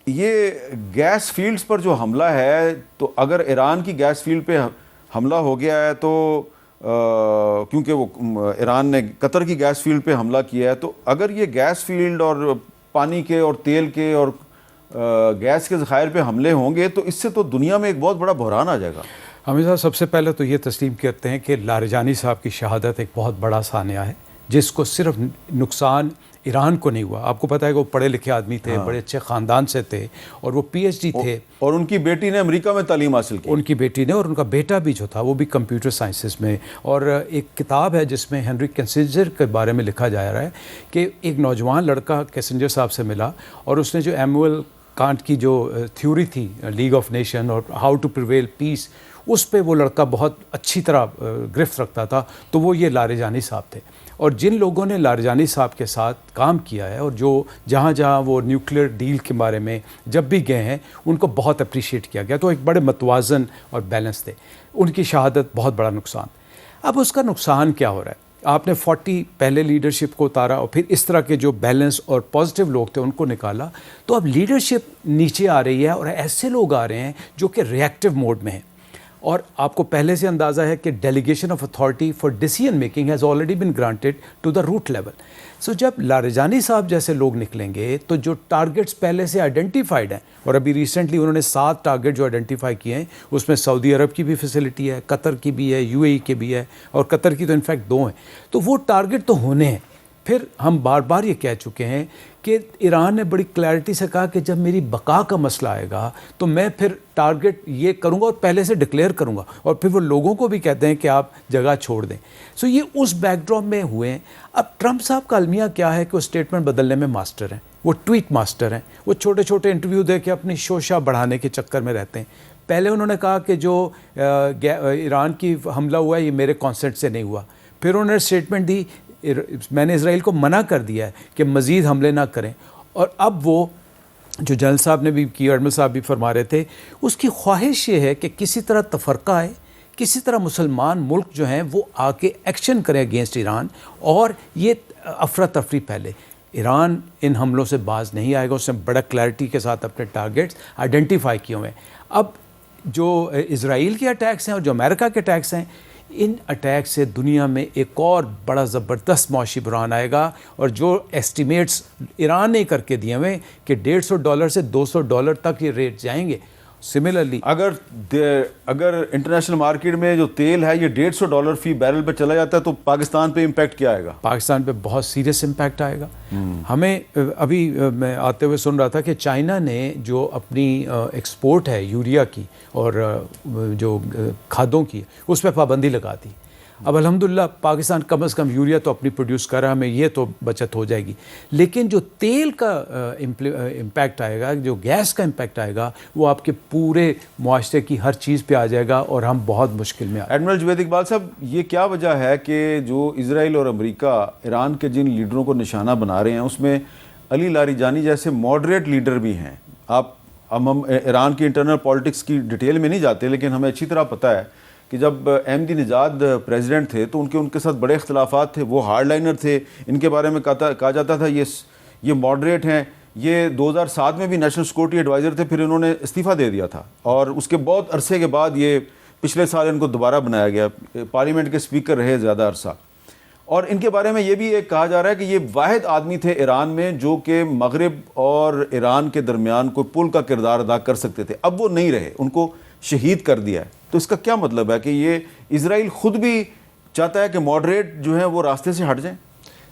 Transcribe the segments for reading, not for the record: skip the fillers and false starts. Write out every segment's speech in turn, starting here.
یہ gas fields پر جو حملہ ہے، تو اگر ایران کی گیس فیلڈ پہ حملہ ہو گیا ہے تو کیونکہ وہ ایران نے قطر کی گیس فیلڈ پہ حملہ کیا ہے، تو اگر یہ گیس فیلڈ اور پانی کے اور تیل کے اور گیس کے ذخائر پہ حملے ہوں گے تو اس سے تو دنیا میں ایک بہت بڑا بحران آ جائے گا۔ ہمیشہ سب سے پہلے تو یہ تسلیم کرتے ہیں کہ لاریجانی صاحب کی شہادت ایک بہت بڑا سانحہ ہے، جس کو صرف نقصان ایران کو نہیں ہوا۔ آپ کو پتہ ہے کہ وہ پڑھے لکھے آدمی تھے، بڑے اچھے خاندان سے تھے، اور وہ پی ایچ ڈی تھے، اور ان کی بیٹی نے امریکہ میں تعلیم حاصل کی، ان کی بیٹی نے، اور ان کا بیٹا بھی جو تھا وہ بھی کمپیوٹر سائنسز میں۔ اور ایک کتاب ہے جس میں ہنری کیسنجر کے بارے میں لکھا جا رہا ہے کہ ایک نوجوان لڑکا کیسنجر صاحب سے ملا، اور اس نے جو ایموئل کانٹ کی جو تھیوری تھی لیگ آف نیشن اور ہاؤ ٹو پریویل پیس، اس پہ وہ لڑکا بہت اچھی طرح گرفت رکھتا تھا، تو وہ یہ لاریجانی صاحب تھے۔ اور جن لوگوں نے لاریجانی صاحب کے ساتھ کام کیا ہے، اور جو جہاں جہاں وہ نیوکلیر ڈیل کے بارے میں جب بھی گئے ہیں ان کو بہت اپریشیٹ کیا گیا، تو ایک بڑے متوازن اور بیلنس تھے۔ ان کی شہادت بہت بڑا نقصان۔ اب اس کا نقصان کیا ہو رہا ہے؟ آپ نے 40 پہلے لیڈرشپ کو اتارا، اور پھر اس طرح کے جو بیلنس اور پازیٹیو لوگ تھے ان کو نکالا، تو اب لیڈرشپ نیچے آ رہی ہے، اور ایسے لوگ آ رہے ہیں جو کہ ریئیکٹیو موڈ میں ہیں۔ اور آپ کو پہلے سے اندازہ ہے کہ delegation of authority for decision making has already been granted to the root level. So جب لاریجانی صاحب جیسے لوگ نکلیں گے تو جو ٹارگیٹس پہلے سے آئیڈینٹیفائڈ ہیں، اور ابھی ریسنٹلی انہوں نے 7 ٹارگیٹ جو آئیڈینٹیفائی کیے ہیں، اس میں سعودی عرب کی بھی فیسلٹی ہے، قطر کی بھی ہے، یو اے ای کی بھی ہے، اور قطر کی تو انفیکٹ 2 ہیں، تو وہ ٹارگیٹ تو ہونے ہیں۔ پھر ہم بار بار یہ کہہ چکے ہیں کہ ایران نے بڑی کلیئرٹی سے کہا کہ جب میری بقا کا مسئلہ آئے گا تو میں پھر ٹارگیٹ یہ کروں گا اور پہلے سے ڈکلیئر کروں گا، اور پھر وہ لوگوں کو بھی کہتے ہیں کہ آپ جگہ چھوڑ دیں۔ سو یہ اس بیک ڈراپ میں ہوئے ہیں۔ اب ٹرمپ صاحب کا المیہ کیا ہے کہ وہ اسٹیٹمنٹ بدلنے میں ماسٹر ہیں، وہ ٹویٹ ماسٹر ہیں، وہ چھوٹے چھوٹے انٹرویو دے کے اپنی شوشہ بڑھانے کے چکر میں رہتے ہیں۔ پہلے انہوں نے کہا کہ جو ایران کی حملہ ہوا ہے یہ میرے کانسنٹ سے نہیں ہوا، پھر انہوں نے اسٹیٹمنٹ دی میں نے اسرائیل کو منع کر دیا ہے کہ مزید حملے نہ کریں، اور اب وہ جو جنرل صاحب نے بھی کی، ایڈمرل صاحب بھی فرما رہے تھے، اس کی خواہش یہ ہے کہ کسی طرح تفرقہ آئے، کسی طرح مسلمان ملک جو ہیں وہ آ کے ایکشن کریں اگینسٹ ایران، اور یہ افراتفری پھیلے۔ ایران ان حملوں سے باز نہیں آئے گا، اس نے بڑا کلیئرٹی کے ساتھ اپنے ٹارگیٹس آئیڈینٹیفائی کیے ہوئے ہیں۔ اب جو اسرائیل کے اٹیکس ہیں اور جو امریکہ کے اٹیکس ہیں، ان اٹیک سے دنیا میں ایک اور بڑا زبردست معاشی بحران آئے گا، اور جو ایسٹیمیٹس ایران نے کر کے دیے ہوئے کہ $150 سے $200 تک یہ ریٹ جائیں گے۔ سملرلی اگر انٹرنیشنل مارکیٹ میں جو تیل ہے یہ $150 فی بیرل پہ چلا جاتا ہے تو پاکستان پہ امپیکٹ کیا آئے گا؟ پاکستان پہ بہت سیریس امپیکٹ آئے گا۔ ہمیں ابھی میں آتے ہوئے سن رہا تھا کہ چائنا نے جو اپنی ایکسپورٹ ہے یوریا کی اور جو کھادوں کی، اس پہ پابندی لگا دی۔ اب الحمدللہ پاکستان کم از کم یوریا تو اپنی پروڈیوس کر رہا ہے، ہمیں یہ تو بچت ہو جائے گی، لیکن جو تیل کا امپیکٹ آئے گا، جو گیس کا امپیکٹ آئے گا، وہ آپ کے پورے معاشرے کی ہر چیز پہ آ جائے گا، اور ہم بہت مشکل میں آ جائیں گے۔ ایڈمرل جوید اقبال صاحب، یہ کیا وجہ ہے کہ جو اسرائیل اور امریکہ ایران کے جن لیڈروں کو نشانہ بنا رہے ہیں اس میں علی لاریجانی جیسے ماڈریٹ لیڈر بھی ہیں؟ ہم ایران کی انٹرنل پالیٹکس کی ڈیٹیل میں نہیں جاتے، لیکن ہمیں اچھی طرح پتہ ہے کہ جب احمدی نژاد پریزیڈنٹ تھے تو ان کے ساتھ بڑے اختلافات تھے، وہ ہارڈ لائنر تھے، ان کے بارے میں کہا جاتا تھا یہ ماڈریٹ ہیں۔ یہ 2007 میں بھی نیشنل سیکورٹی ایڈوائزر تھے، پھر انہوں نے استعفیٰ دے دیا تھا، اور اس کے بہت عرصے کے بعد یہ پچھلے سال ان کو دوبارہ بنایا گیا، پارلیمنٹ کے اسپیکر رہے زیادہ عرصہ۔ اور ان کے بارے میں یہ بھی ایک کہا جا رہا ہے کہ یہ واحد آدمی تھے ایران میں جو کہ مغرب اور ایران کے درمیان کوئی پل کا کردار ادا کر سکتے تھے، اب وہ نہیں رہے، ان کو شہید کر دیا ہے۔ تو اس کا کیا مطلب ہے کہ یہ اسرائیل خود بھی چاہتا ہے کہ ماڈریٹ جو ہیں وہ راستے سے ہٹ جائیں؟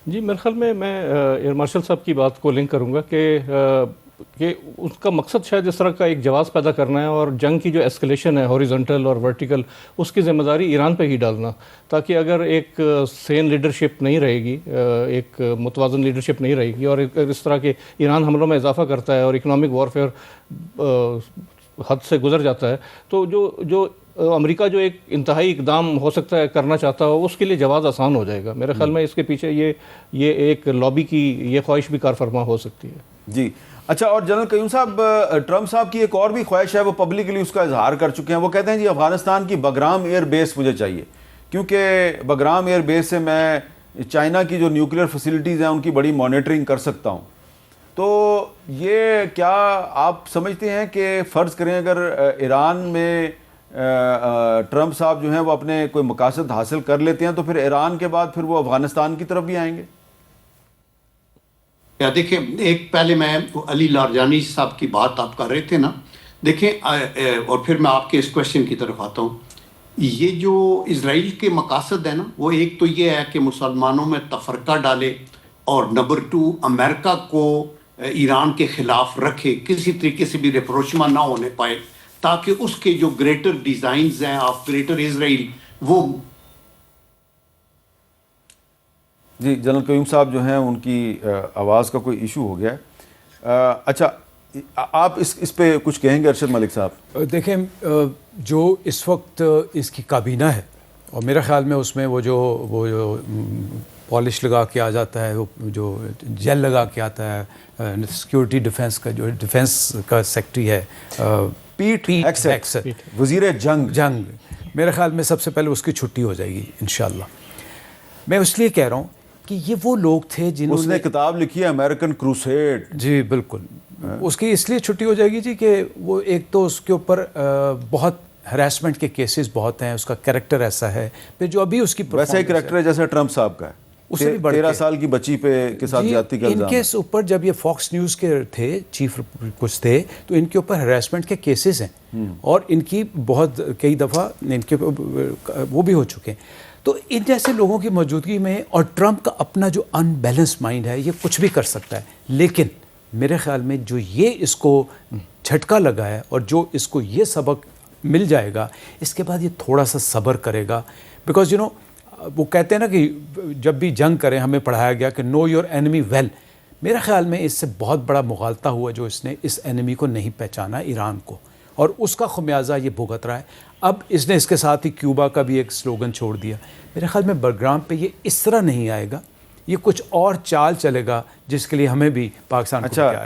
جی میرے خیال میں ایئر مارشل صاحب کی بات کو لنک کروں گا کہ اس کا مقصد شاید اس طرح کا ایک جواز پیدا کرنا ہے، اور جنگ کی جو ایسکلیشن ہے ہاریزونٹل اور ورٹیکل، اس کی ذمہ داری ایران پہ ہی ڈالنا، تاکہ اگر ایک سین لیڈرشپ نہیں رہے گی، ایک متوازن لیڈرشپ نہیں رہے گی، اور اس طرح کے ایران حملوں میں اضافہ کرتا ہے اور اکنامک وارفیئر حد سے گزر جاتا ہے، تو جو امریکہ جو ایک انتہائی اقدام ہو سکتا ہے کرنا چاہتا ہو، اس کے لیے جواز آسان ہو جائے گا۔ میرے خیال میں اس کے پیچھے یہ ایک لابی کی یہ خواہش بھی کار فرما ہو سکتی ہے۔ جی اچھا، اور جنرل قیوم صاحب، ٹرمپ صاحب کی ایک اور بھی خواہش ہے، وہ پبلکلی اس کا اظہار کر چکے ہیں، وہ کہتے ہیں جی افغانستان کی بگرام ایئر بیس مجھے چاہیے، کیونکہ بگرام ایئر بیس سے میں چائنا کی جو نیوکلیر فیسلٹیز ہیں ان کی بڑی مانیٹرنگ کر سکتا ہوں۔ تو یہ کیا آپ سمجھتے ہیں کہ فرض کریں اگر ایران میں ٹرمپ صاحب جو ہیں وہ اپنے کوئی مقاصد حاصل کر لیتے ہیں تو پھر ایران کے بعد پھر وہ افغانستان کی طرف بھی آئیں گے؟ دیکھیں ایک پہلے میں علی لاریجانی صاحب کی بات آپ کر رہے تھے نا، دیکھیں اور پھر میں آپ کے اس کوشچن کی طرف آتا ہوں. یہ جو اسرائیل کے مقاصد ہیں نا، وہ ایک تو یہ ہے کہ مسلمانوں میں تفرقہ ڈالے، اور نمبر 2 امریکہ کو ایران کے خلاف رکھے، کسی طریقے سے بھی ریپروچمہ نہ ہونے پائے، تاکہ اس کے جو گریٹر ڈیزائنز ہیں آف گریٹر اسرائیل وہ. جی جنرل قیوم صاحب جو ہیں ان کی آواز کا کوئی ایشو ہو گیا ہے. اچھا آپ اس پہ کچھ کہیں گے ارشد ملک صاحب؟ دیکھیں جو اس وقت اس کی کابینہ ہے، اور میرا خیال میں اس میں وہ جو پالش لگا کے آ جاتا ہے، وہ جو جیل لگا کے آتا ہے، سیکیورٹی ڈیفنس کا جو ڈیفنس کا سیکٹری ہے، پیٹ ہیگسیت، وزیر جنگ، میرے خیال میں سب سے پہلے اس کی چھٹی ہو جائے گی انشاءاللہ. میں اس لیے کہہ رہا ہوں کہ یہ وہ لوگ تھے جنہوں اس نے کتاب لکھی ہے امریکن کروسیڈ. جی بالکل، اس کی اس لیے چھٹی ہو جائے گی جی کہ وہ ایک تو اس کے اوپر بہت ہراسمنٹ کے کیسز بہت ہیں، اس کا کریکٹر ایسا ہے، پھر جو ابھی اس کی ویسا ہی کریکٹر ہے جیسا ٹرمپ صاحب کا ہے، 13 سال کی بچی کے ساتھ زیادتی کا الزام. ان کے اوپر جب یہ فاکس نیوز کے تھے چیف کچھ تھے تو ان کے اوپر ہراسمنٹ کے کیسز ہیں، اور ان کی بہت کئی دفعہ ان کے وہ بھی ہو چکے ہیں. تو ان جیسے لوگوں کی موجودگی میں، اور ٹرمپ کا اپنا جو ان بیلنس مائنڈ ہے، یہ کچھ بھی کر سکتا ہے. لیکن میرے خیال میں جو یہ اس کو جھٹکا لگا ہے، اور جو اس کو یہ سبق مل جائے گا، اس کے بعد یہ تھوڑا سا صبر کرے گا. بیکاز وہ کہتے ہیں نا کہ جب بھی جنگ کریں ہمیں پڑھایا گیا کہ نو یور اینمی ویل. میرے خیال میں اس سے بہت بڑا مغالطہ ہوا جو اس نے اس اینمی کو نہیں پہچانا، ایران کو، اور اس کا خمیازہ یہ بھگت رہا ہے. اب اس نے اس کے ساتھ ہی کیوبا کا بھی ایک سلوگن چھوڑ دیا. میرے خیال میں برگرام پہ یہ اس طرح نہیں آئے گا، یہ کچھ اور چال چلے گا جس کے لیے ہمیں بھی پاکستان کو